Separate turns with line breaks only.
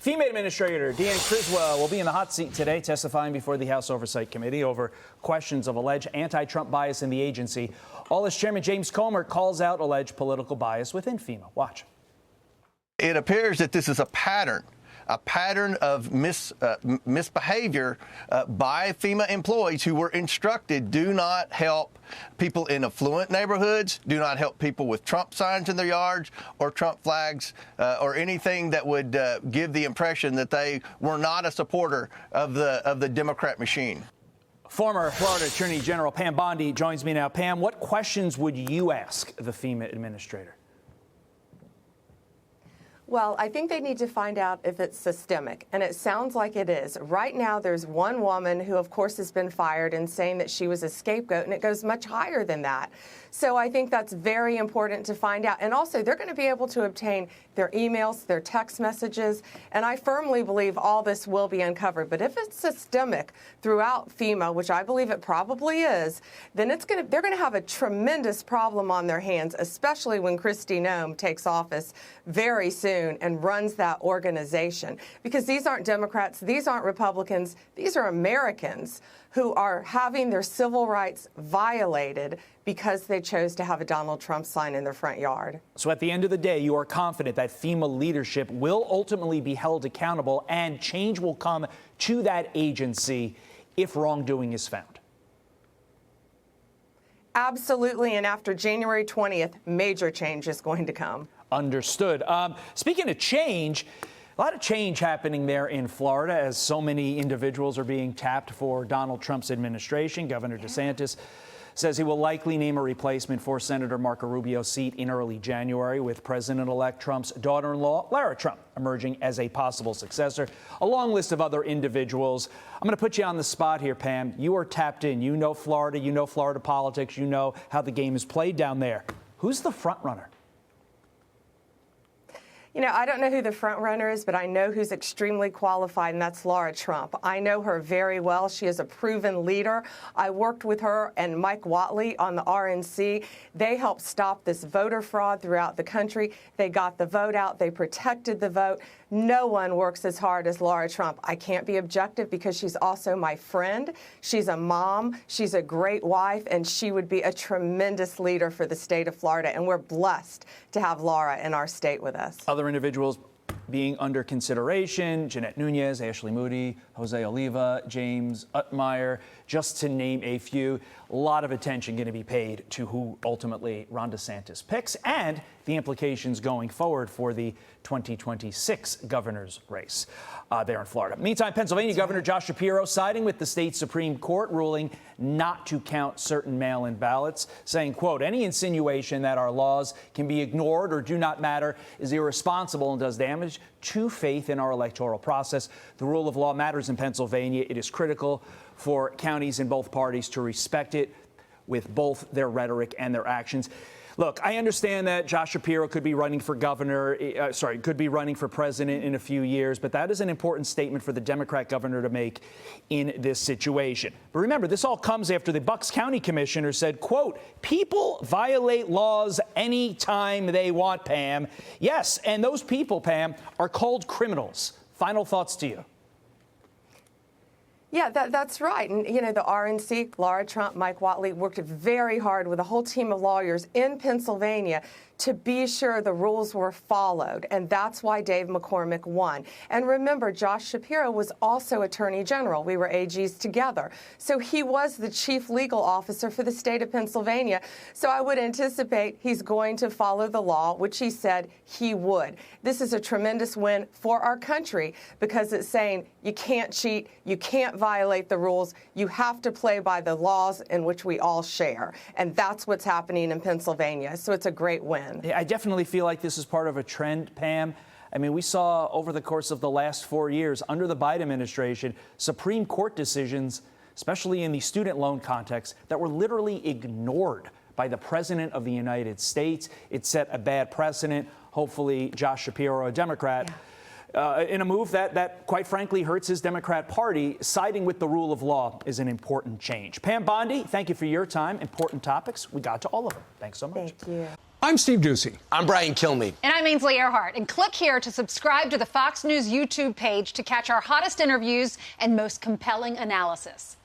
FEMA Administrator Deanne Criswell will be in the hot seat today, testifying before the House Oversight Committee over questions of alleged anti-Trump bias in the agency. All as Chairman James Comer calls out alleged political bias within FEMA. Watch.
It appears that this is a pattern of misbehavior by FEMA employees who were instructed, do not help people in affluent neighborhoods, do not help people with Trump signs in their yards or Trump flags or anything that would give the impression that they were not a supporter of the Democrat machine.
Former Florida Attorney General Pam Bondi joins me now. Pam, what questions would you ask the FEMA administrator?
Well, I think they need to find out if it's systemic, and it sounds like it is. Right now, there's one woman who, of course, has been fired and saying that she was a scapegoat, and it goes much higher than that. So I think that's very important to find out. And also, they're going to be able to obtain their emails, their text messages, and I firmly believe all this will be uncovered. But if it's systemic throughout FEMA, which I believe it probably is, then they're going to have a tremendous problem on their hands, especially when Kristi Noem takes office very soon and runs that organization. Because these aren't Democrats, these aren't Republicans, these are Americans who are having their civil rights violated because they chose to have a Donald Trump sign in their front yard.
So at the end of the day, you are confident that FEMA leadership will ultimately be held accountable and change will come to that agency if wrongdoing is found?
Absolutely, and after January 20th, major change is going to come.
Understood. Speaking of change, a lot of change happening there in Florida as so many individuals are being tapped for Donald Trump's administration. Governor DeSantis says he will likely name a replacement for Senator Marco Rubio's seat in early January, with President-elect Trump's daughter-in-law, Lara Trump, emerging as a possible successor. A long list of other individuals. I'm going to put you on the spot here, Pam. You are tapped in. You know Florida politics. You know how the game is played down there. Who's the front runner?
You know, I don't know who the front runner is, but I know who's extremely qualified, and that's Lara Trump. I know her very well. She is a proven leader. I worked with her and Mike Whatley on the RNC. They helped stop this voter fraud throughout the country. They got the vote out. They protected the vote. No one works as hard as Lara Trump. I can't be objective because she's also my friend. She's a mom. She's a great wife, and she would be a tremendous leader for the state of Florida. And we're blessed to have Lara in our state with us.
Other individuals being under consideration: Jeanette Nunez, Ashley Moody, Jose Oliva, James Utmeyer, just to name a few. A lot of attention going to be paid to who ultimately Ron DeSantis picks and the implications going forward for the 2026 governor's race there in Florida. Meantime, Pennsylvania Governor Josh Shapiro siding with the state Supreme Court, ruling not to count certain mail-in ballots, saying, quote, any insinuation that our laws can be ignored or do not matter is irresponsible and does damage to faith in our electoral process. The rule of law matters in Pennsylvania. It is critical for counties in both parties to respect it with both their rhetoric and their actions. Look, I understand that Josh Shapiro could be running for could be running for president in a few years, but that is an important statement for the Democrat governor to make in this situation. But remember, this all comes after the Bucks County commissioner said, quote, people violate laws anytime they want, Pam. Yes, and those people, Pam, are called criminals. Final thoughts to you.
Yeah, that's right. And, you know, the RNC, Lara Trump, Mike Whatley worked very hard with a whole team of lawyers in Pennsylvania to be sure the rules were followed. And that's why Dave McCormick won. And remember, Josh Shapiro was also Attorney General. We were AGs together. So he was the chief legal officer for the state of Pennsylvania. So I would anticipate he's going to follow the law, which he said he would. This is a tremendous win for our country because it's saying you can't cheat, you can't violate the rules, you have to play by the laws in which we all share. And that's what's happening in Pennsylvania. So it's a great win.
I definitely feel like this is part of a trend, Pam. I mean, we saw over the course of the last 4 years under the Biden administration, Supreme Court decisions, especially in the student loan context, that were literally ignored by the President of the United States. It set a bad precedent. Hopefully, Josh Shapiro, a Democrat, in a move that, quite frankly, hurts his Democrat Party, siding with the rule of law is an important change. Pam Bondi, thank you for your time. Important topics. We got to all of them. Thanks so much.
Thank you.
I'm Steve Ducey.
I'm Brian Kilmeade.
And I'm Ainsley Earhart. And click here to subscribe to the Fox News YouTube page to catch our hottest interviews and most compelling analysis.